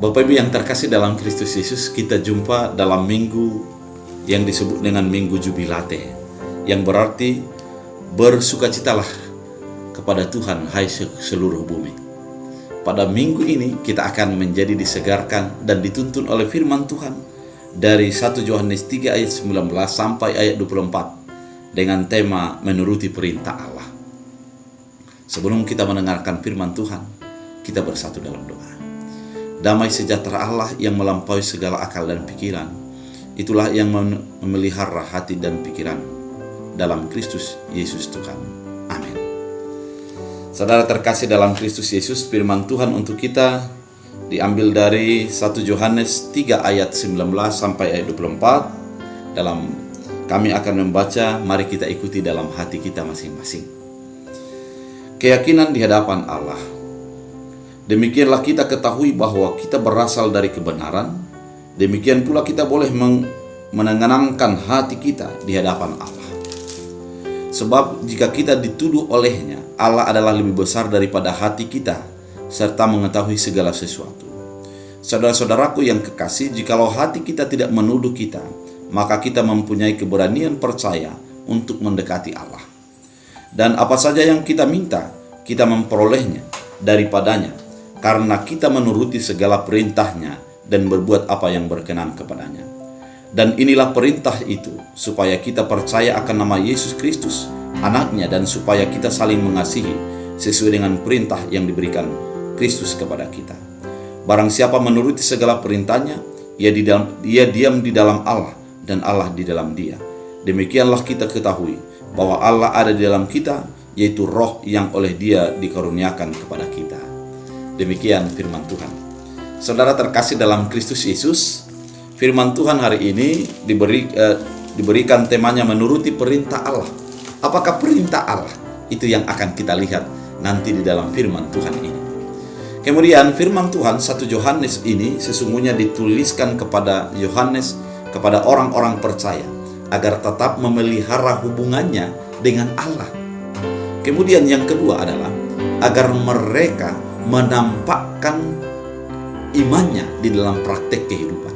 Bapak Ibu yang terkasih dalam Kristus Yesus, kita jumpa dalam minggu yang disebut dengan Minggu Jubilate, yang berarti bersukacitalah kepada Tuhan hai seluruh bumi. Pada minggu ini kita akan menjadi disegarkan dan dituntun oleh firman Tuhan dari 1 Yohanes 3 ayat 19 sampai ayat 24 dengan tema menuruti perintah Allah. Sebelum kita mendengarkan firman Tuhan, kita bersatu dalam doa. Damai sejahtera Allah yang melampaui segala akal dan pikiran, itulah yang memelihara hati dan pikiran dalam Kristus Yesus Tuhan. Amin. Saudara terkasih dalam Kristus Yesus, firman Tuhan untuk kita diambil dari 1 Yohanes 3 ayat 19 sampai ayat 24. Kami akan membaca, mari kita ikuti dalam hati kita masing-masing. Keyakinan di hadapan Allah. Demikianlah kita ketahui bahwa kita berasal dari kebenaran, demikian pula kita boleh menenangkan hati kita di hadapan Allah. Sebab jika kita dituduh olehnya, Allah adalah lebih besar daripada hati kita, serta mengetahui segala sesuatu. Saudara-saudaraku yang kekasih, jikalau hati kita tidak menuduh kita, maka kita mempunyai keberanian percaya untuk mendekati Allah. Dan apa saja yang kita minta, kita memperolehnya daripadanya, karena kita menuruti segala perintahnya dan berbuat apa yang berkenan kepadanya. Dan inilah perintah itu, supaya kita percaya akan nama Yesus Kristus, anaknya, dan supaya kita saling mengasihi sesuai dengan perintah yang diberikan Kristus kepada kita. Barang siapa menuruti segala perintahnya, ia diam di dalam Allah dan Allah di dalam dia. Demikianlah kita ketahui bahwa Allah ada di dalam kita, yaitu Roh yang oleh Dia dikaruniakan kepada kita. Demikian firman Tuhan. Saudara terkasih dalam Kristus Yesus, firman Tuhan hari ini diberikan temanya menuruti perintah Allah. Apakah perintah Allah? Itu yang akan kita lihat nanti di dalam firman Tuhan ini. Kemudian firman Tuhan 1 Yohanes ini sesungguhnya dituliskan kepada Yohanes, kepada orang-orang percaya, agar tetap memelihara hubungannya dengan Allah. Kemudian yang kedua adalah agar mereka menampakkan imannya di dalam praktek kehidupan.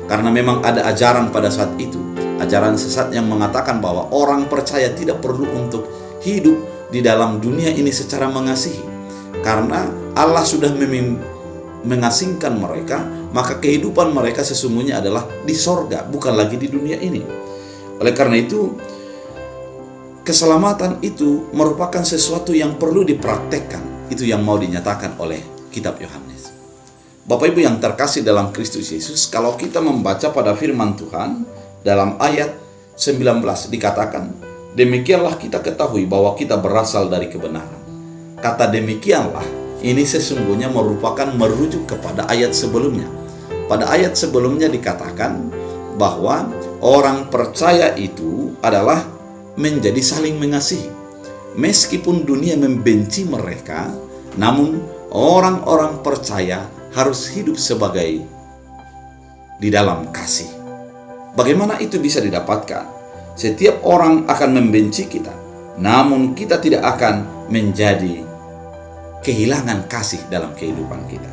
Karena memang ada ajaran pada saat itu, ajaran sesat yang mengatakan bahwa orang percaya tidak perlu untuk hidup di dalam dunia ini secara mengasihi. Karena Allah sudah mengasingkan mereka, maka kehidupan mereka sesungguhnya adalah di sorga, bukan lagi di dunia ini. Oleh karena itu, keselamatan itu merupakan sesuatu yang perlu dipraktekkan. Itu yang mau dinyatakan oleh kitab Yohanes. Bapak Ibu yang terkasih dalam Kristus Yesus, kalau kita membaca pada firman Tuhan dalam ayat 19 dikatakan, demikianlah kita ketahui bahwa kita berasal dari kebenaran. Kata demikianlah ini sesungguhnya merupakan merujuk kepada ayat sebelumnya. Pada ayat sebelumnya dikatakan bahwa orang percaya itu adalah menjadi saling mengasihi. Meskipun dunia membenci mereka, namun orang-orang percaya harus hidup sebagai di dalam kasih. Bagaimana itu bisa didapatkan? Setiap orang akan membenci kita, namun kita tidak akan menjadi kehilangan kasih dalam kehidupan kita.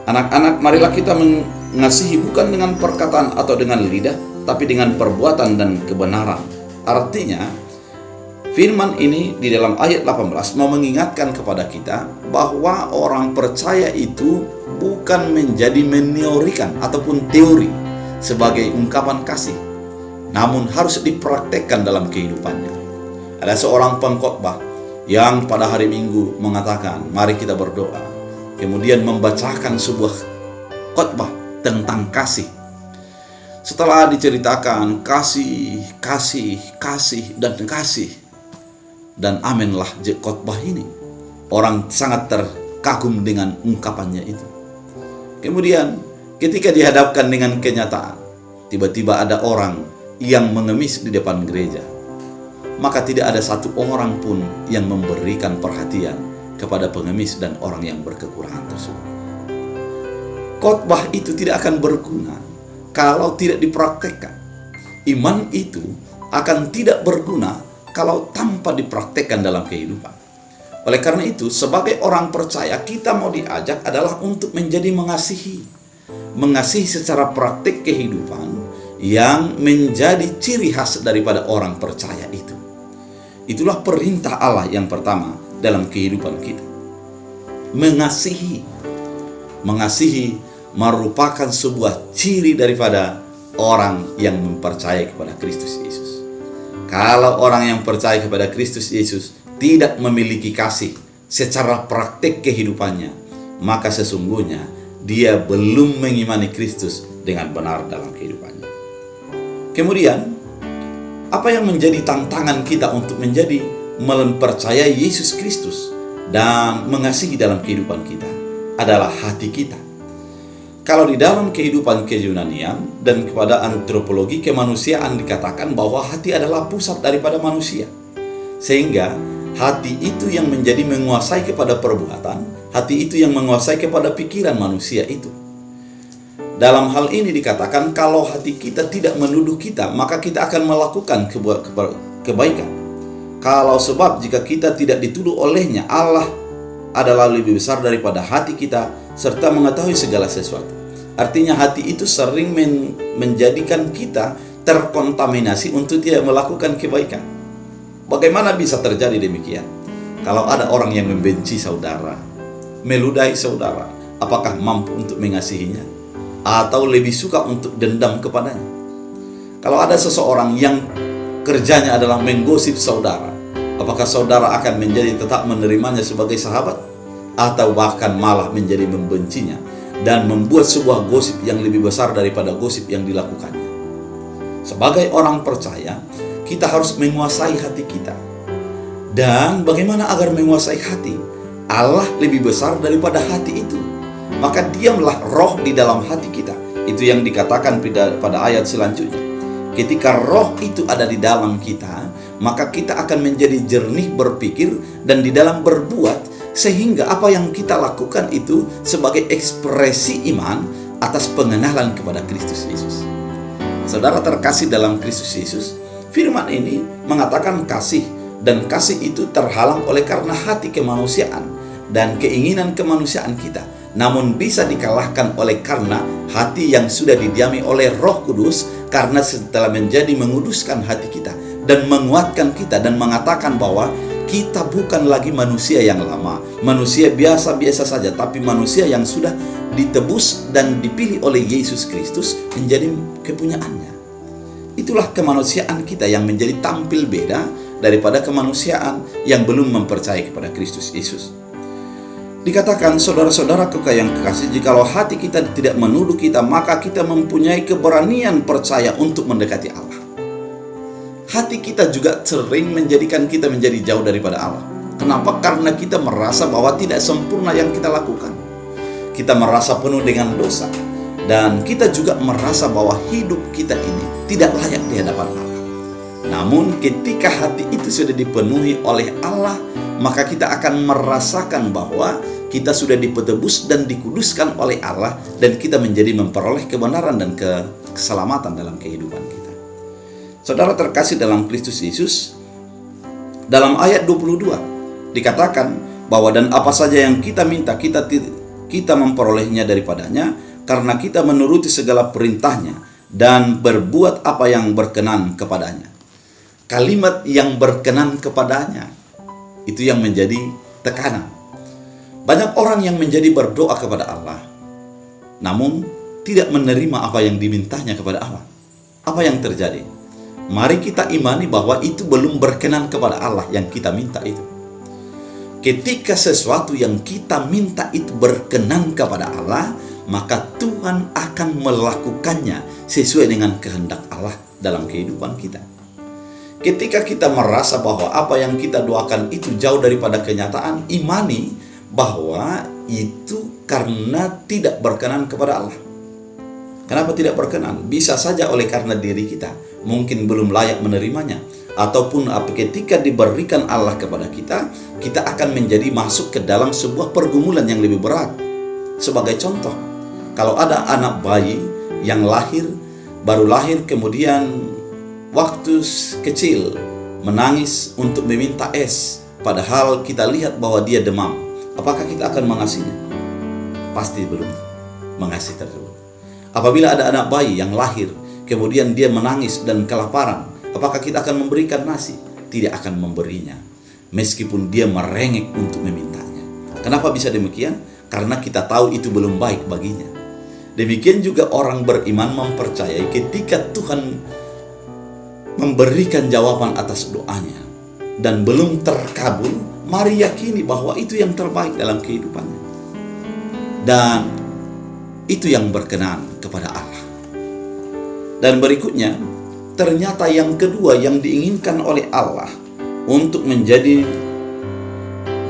Anak-anak, marilah kita mengasihi bukan dengan perkataan atau dengan lidah, tapi dengan perbuatan dan kebenaran. Artinya, firman ini di dalam ayat 18 mau mengingatkan kepada kita bahwa orang percaya itu bukan menjadi meneorikan ataupun teori sebagai ungkapan kasih, namun harus dipraktekkan dalam kehidupannya. Ada seorang pengkhotbah yang pada hari Minggu mengatakan, mari kita berdoa, kemudian membacakan sebuah khotbah tentang kasih. Setelah diceritakan kasih, dan aminlah khotbah ini. Orang sangat terkagum dengan ungkapannya itu. Kemudian ketika dihadapkan dengan kenyataan, tiba-tiba ada orang yang mengemis di depan gereja. Maka tidak ada satu orang pun yang memberikan perhatian kepada pengemis dan orang yang berkekurangan tersebut. Khotbah itu tidak akan berguna kalau tidak dipraktekkan. Iman itu akan tidak berguna kalau tanpa dipraktekkan dalam kehidupan. Oleh karena itu, sebagai orang percaya, kita mau diajak adalah untuk menjadi mengasihi. mengasihi secara praktik kehidupan yang menjadi ciri khas daripada orang percaya itu. Itulah perintah Allah yang pertama dalam kehidupan kita. Mengasihi. Mengasihi merupakan sebuah ciri daripada orang yang mempercayai kepada Kristus Yesus. Kalau orang yang percaya kepada Kristus Yesus tidak memiliki kasih secara praktik kehidupannya, maka sesungguhnya dia belum mengimani Kristus dengan benar dalam kehidupannya. Kemudian, apa yang menjadi tantangan kita untuk menjadi mempercayai Yesus Kristus dan mengasihi dalam kehidupan kita adalah hati kita. Kalau di dalam kehidupan keyunanian dan kepada antropologi kemanusiaan dikatakan bahwa hati adalah pusat daripada manusia. Sehingga hati itu yang menjadi menguasai kepada perbuatan, hati itu yang menguasai kepada pikiran manusia itu. Dalam hal ini dikatakan kalau hati kita tidak menuduh kita, maka kita akan melakukan kebaikan. Kalau sebab jika kita tidak dituduh olehnya, Allah adalah lebih besar daripada hati kita serta mengetahui segala sesuatu. Artinya hati itu sering menjadikan kita terkontaminasi untuk tidak melakukan kebaikan. Bagaimana bisa terjadi demikian? Kalau ada orang yang membenci saudara, meludahi saudara, apakah mampu untuk mengasihinya? Atau lebih suka untuk dendam kepadanya? Kalau ada seseorang yang kerjanya adalah menggosip saudara, apakah saudara akan menjadi tetap menerimanya sebagai sahabat? Atau bahkan malah menjadi membencinya dan membuat sebuah gosip yang lebih besar daripada gosip yang dilakukannya? Sebagai orang percaya, kita harus menguasai hati kita. Dan bagaimana agar menguasai hati? Allah lebih besar daripada hati itu. Maka diamlah roh di dalam hati kita. Itu yang dikatakan pada ayat selanjutnya. Ketika roh itu ada di dalam kita, maka kita akan menjadi jernih berpikir dan di dalam berbuat, sehingga apa yang kita lakukan itu sebagai ekspresi iman atas pengenalan kepada Kristus Yesus. Saudara terkasih dalam Kristus Yesus, firman ini mengatakan kasih, dan kasih itu terhalang oleh karena hati kemanusiaan dan keinginan kemanusiaan kita, namun bisa dikalahkan oleh karena hati yang sudah didiami oleh Roh Kudus, karena setelah menjadi menguduskan hati kita dan menguatkan kita dan mengatakan bahwa kita bukan lagi manusia yang lama, manusia biasa-biasa saja, tapi manusia yang sudah ditebus dan dipilih oleh Yesus Kristus menjadi kepunyaannya. Itulah kemanusiaan kita yang menjadi tampil beda daripada kemanusiaan yang belum mempercayai kepada Kristus Yesus. Dikatakan, saudara-saudara yang kekasih, jikalau hati kita tidak menuduh kita, maka kita mempunyai keberanian percaya untuk mendekati Allah. Hati kita juga sering menjadikan kita menjadi jauh daripada Allah. Kenapa? Karena kita merasa bahwa tidak sempurna yang kita lakukan. Kita merasa penuh dengan dosa. Dan kita juga merasa bahwa hidup kita ini tidak layak di hadapan Allah. Namun ketika hati itu sudah dipenuhi oleh Allah, maka kita akan merasakan bahwa kita sudah ditebus dan dikuduskan oleh Allah, dan kita menjadi memperoleh kebenaran dan keselamatan dalam kehidupan kita. Saudara terkasih dalam Kristus Yesus, dalam ayat 22 dikatakan bahwa dan apa saja yang kita minta kita memperolehnya daripadanya, karena kita menuruti segala perintahnya dan berbuat apa yang berkenan kepadanya. Kalimat yang berkenan kepadanya itu yang menjadi tekanan. Banyak orang yang menjadi berdoa kepada Allah, namun tidak menerima apa yang dimintanya kepada Allah. Apa yang terjadi? Mari kita imani bahwa itu belum berkenan kepada Allah yang kita minta itu. Ketika sesuatu yang kita minta itu berkenan kepada Allah, maka Tuhan akan melakukannya sesuai dengan kehendak Allah dalam kehidupan kita. Ketika kita merasa bahwa apa yang kita doakan itu jauh daripada kenyataan, imani bahwa itu karena tidak berkenan kepada Allah. Kenapa tidak berkenan? Bisa saja oleh karena diri kita mungkin belum layak menerimanya, ataupun ketika diberikan Allah kepada kita, kita akan menjadi masuk ke dalam sebuah pergumulan yang lebih berat. Sebagai contoh, kalau ada anak bayi yang baru lahir, kemudian waktu kecil menangis untuk meminta es, padahal kita lihat bahwa dia demam, apakah kita akan mengasihinya? Pasti belum mengasihi tersebut. Apabila ada anak bayi yang lahir, kemudian dia menangis dan kelaparan, apakah kita akan memberikan nasi? Tidak akan memberinya, meskipun dia merengek untuk memintanya. Kenapa bisa demikian? Karena kita tahu itu belum baik baginya. Demikian juga orang beriman mempercayai ketika Tuhan memberikan jawaban atas doanya dan belum terkabul, mari yakini bahwa itu yang terbaik dalam kehidupannya. Dan itu yang berkenan kepada Allah. Dan berikutnya, ternyata yang kedua yang diinginkan oleh Allah untuk menjadi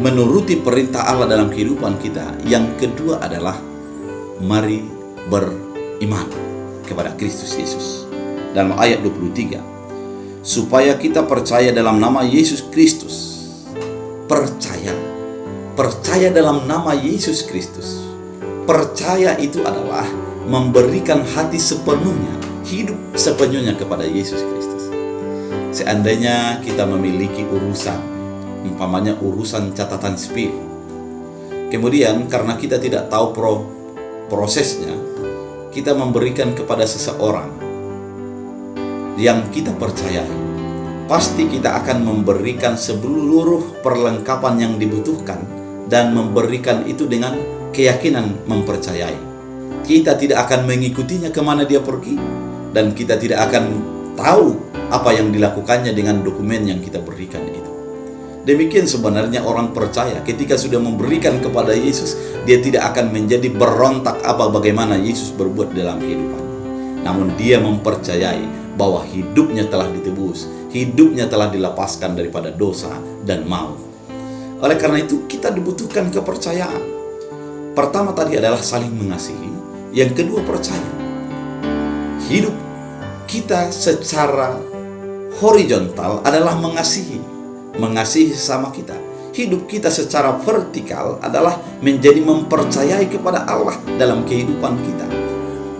menuruti perintah Allah dalam kehidupan kita, yang kedua adalah mari beriman kepada Kristus Yesus. Dalam ayat 23, supaya kita percaya dalam nama Yesus Kristus. Percaya dalam nama Yesus Kristus. Percaya itu adalah memberikan hati sepenuhnya, hidup sepenuhnya kepada Yesus Kristus. Seandainya kita memiliki urusan, umpamanya urusan catatan sipil, kemudian karena kita tidak tahu prosesnya, kita memberikan kepada seseorang yang kita percayai, pasti kita akan memberikan seluruh perlengkapan yang dibutuhkan dan memberikan itu dengan keyakinan mempercayai. Kita tidak akan mengikutinya kemana dia pergi, dan kita tidak akan tahu apa yang dilakukannya dengan dokumen yang kita berikan itu. Demikian sebenarnya orang percaya ketika sudah memberikan kepada Yesus, dia tidak akan menjadi berontak bagaimana Yesus berbuat dalam kehidupannya. Namun dia mempercayai bahwa hidupnya telah ditebus, hidupnya telah dilepaskan daripada dosa dan maut. Oleh karena itu kita dibutuhkan kepercayaan. Pertama tadi adalah saling mengasihi, yang kedua percaya. Hidup kita secara horizontal adalah mengasihi sesama kita. Hidup kita secara vertikal adalah menjadi mempercayai kepada Allah dalam kehidupan kita,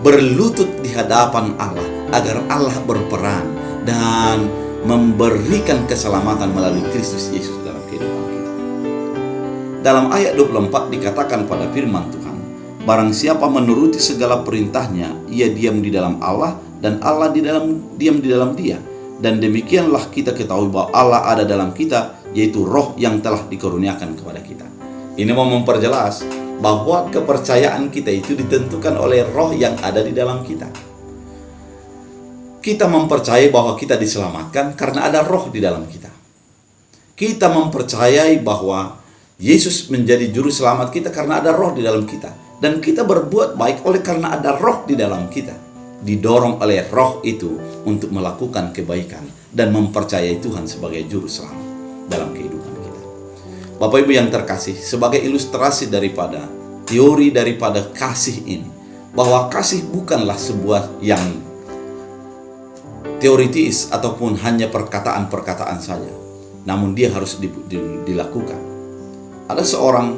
berlutut di hadapan Allah agar Allah berperan dan memberikan keselamatan melalui Kristus Yesus dalam kehidupan kita. Dalam ayat 24 dikatakan pada firman Tuhan, barang siapa menuruti segala perintahnya, ia diam di dalam Allah dan Allah diam di dalam dia. Dan demikianlah kita ketahui bahwa Allah ada dalam kita, yaitu roh yang telah dikaruniakan kepada kita. Ini mau memperjelas bahwa kepercayaan kita itu ditentukan oleh roh yang ada di dalam kita. Kita mempercayai bahwa kita diselamatkan karena ada roh di dalam kita. Kita mempercayai bahwa Yesus menjadi juru selamat kita karena ada roh di dalam kita. Dan kita berbuat baik oleh karena ada roh di dalam kita. Didorong oleh roh itu untuk melakukan kebaikan dan mempercayai Tuhan sebagai juru selamat dalam kehidupan kita. Bapak Ibu yang terkasih, sebagai ilustrasi daripada teori daripada kasih ini, bahwa kasih bukanlah sebuah yang teoritis ataupun hanya perkataan-perkataan saja, namun dia harus dilakukan. Ada seorang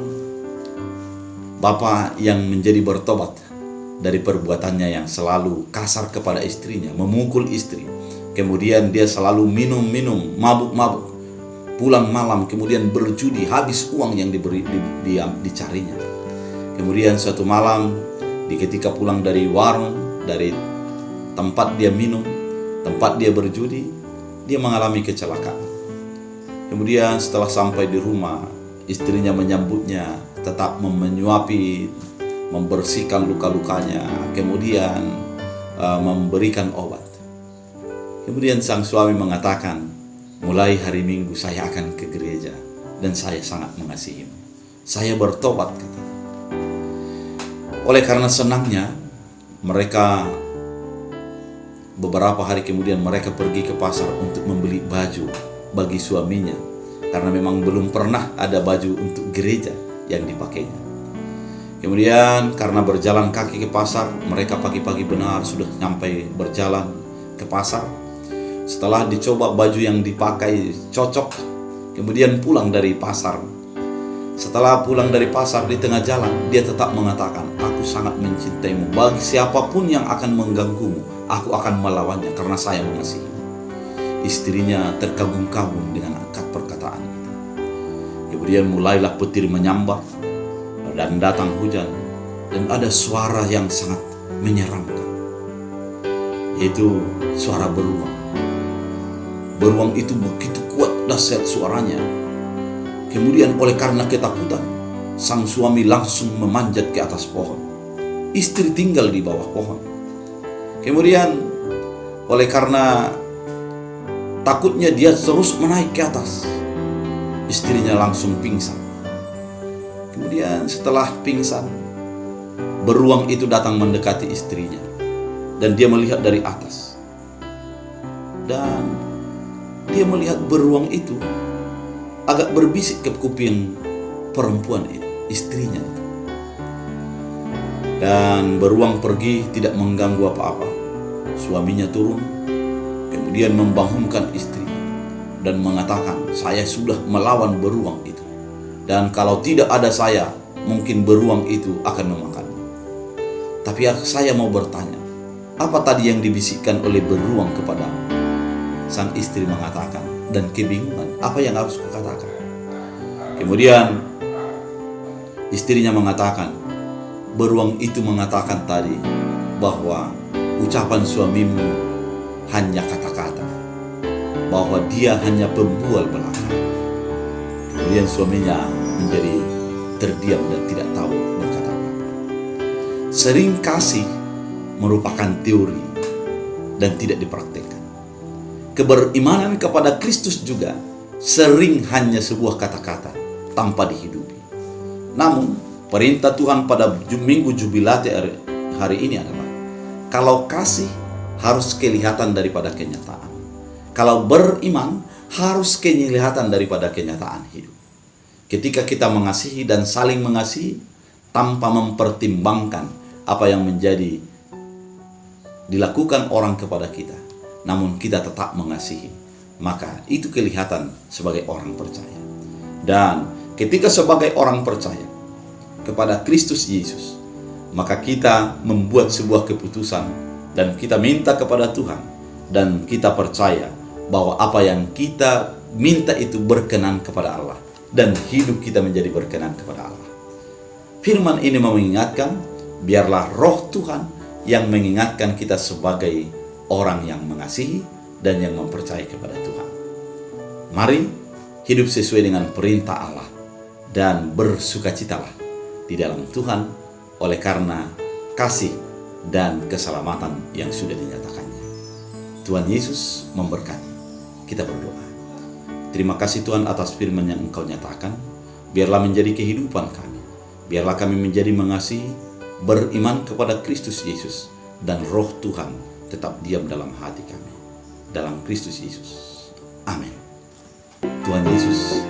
bapak yang menjadi bertobat dari perbuatannya yang selalu kasar kepada istrinya, memukul istri. Kemudian dia selalu minum, mabuk-mabuk, pulang malam, kemudian berjudi, habis uang yang dicarinya. Kemudian suatu malam, ketika pulang dari warung, dari tempat dia minum, tempat dia berjudi, dia mengalami kecelakaan. Kemudian setelah sampai di rumah, istrinya menyambutnya, tetap menyuapi, membersihkan luka-lukanya, kemudian memberikan obat. Kemudian sang suami mengatakan, mulai hari Minggu saya akan ke gereja dan saya sangat mengasihimu. Saya bertobat, katanya. Oleh karena senangnya, mereka beberapa hari kemudian mereka pergi ke pasar untuk membeli baju bagi suaminya, karena memang belum pernah ada baju untuk gereja yang dipakainya. Kemudian karena berjalan kaki ke pasar, mereka pagi-pagi benar sudah sampai berjalan ke pasar. Setelah dicoba baju yang dipakai cocok, kemudian pulang dari pasar. Setelah pulang dari pasar, di tengah jalan dia tetap mengatakan, aku sangat mencintaimu. Bagi siapapun yang akan mengganggumu, aku akan melawannya karena saya mengasihimu. Istrinya terkagum-kagum dengan perkataan itu. Kemudian mulailah petir menyambar dan datang hujan, dan ada suara yang sangat menyeramkan. yaitu suara beruang. Beruang itu begitu kuat dahsyat suaranya. Kemudian oleh karena ketakutan, sang suami langsung memanjat ke atas pohon. Istri tinggal di bawah pohon. Kemudian oleh karena takutnya dia terus menaik ke atas, istrinya langsung pingsan. Kemudian setelah pingsan, beruang itu datang mendekati istrinya. Dan dia melihat dari atas. Dan dia melihat beruang itu agak berbisik ke kuping perempuan itu, istrinya itu. Dan beruang pergi tidak mengganggu apa-apa. Suaminya turun, kemudian membangunkan istrinya dan mengatakan, saya sudah melawan beruang itu. Dan kalau tidak ada saya, mungkin beruang itu akan memakanmu. Tapi saya mau bertanya, apa tadi yang dibisikkan oleh beruang kepadamu? Sang istri mengatakan, dan kebingungan, apa yang harus kukatakan? Kemudian istrinya mengatakan, beruang itu mengatakan tadi bahwa ucapan suamimu hanya kata-kata, bahwa dia hanya pembual belaka. Kemudian suaminya menjadi terdiam dan tidak tahu berkata apa. Sering kasih merupakan teori dan tidak dipraktikkan. Keberimanan kepada Kristus juga sering hanya sebuah kata-kata tanpa dihidupi. Namun perintah Tuhan pada Minggu Jubilate hari ini adalah, kalau kasih harus kelihatan daripada kenyataan. Kalau beriman harus kelihatan daripada kenyataan hidup. Ketika kita mengasihi dan saling mengasihi tanpa mempertimbangkan apa yang menjadi dilakukan orang kepada kita, namun kita tetap mengasihi, maka itu kelihatan sebagai orang percaya. Dan ketika sebagai orang percaya kepada Kristus Yesus, maka kita membuat sebuah keputusan dan kita minta kepada Tuhan, dan kita percaya bahwa apa yang kita minta itu berkenan kepada Allah, dan hidup kita menjadi berkenan kepada Allah. Firman ini mengingatkan, biarlah roh Tuhan yang mengingatkan kita sebagai orang yang mengasihi dan yang mempercayai kepada Tuhan. Mari hidup sesuai dengan perintah Allah dan bersukacitalah di dalam Tuhan oleh karena kasih dan keselamatan yang sudah dinyatakannya. Tuhan Yesus memberkati. Kita berdoa. Terima kasih Tuhan atas firman yang Engkau nyatakan. Biarlah menjadi kehidupan kami. Biarlah kami menjadi mengasihi, beriman kepada Kristus Yesus, dan roh Tuhan tetap diam dalam hati kami. Dalam Kristus Yesus. Amin. Tuhan Yesus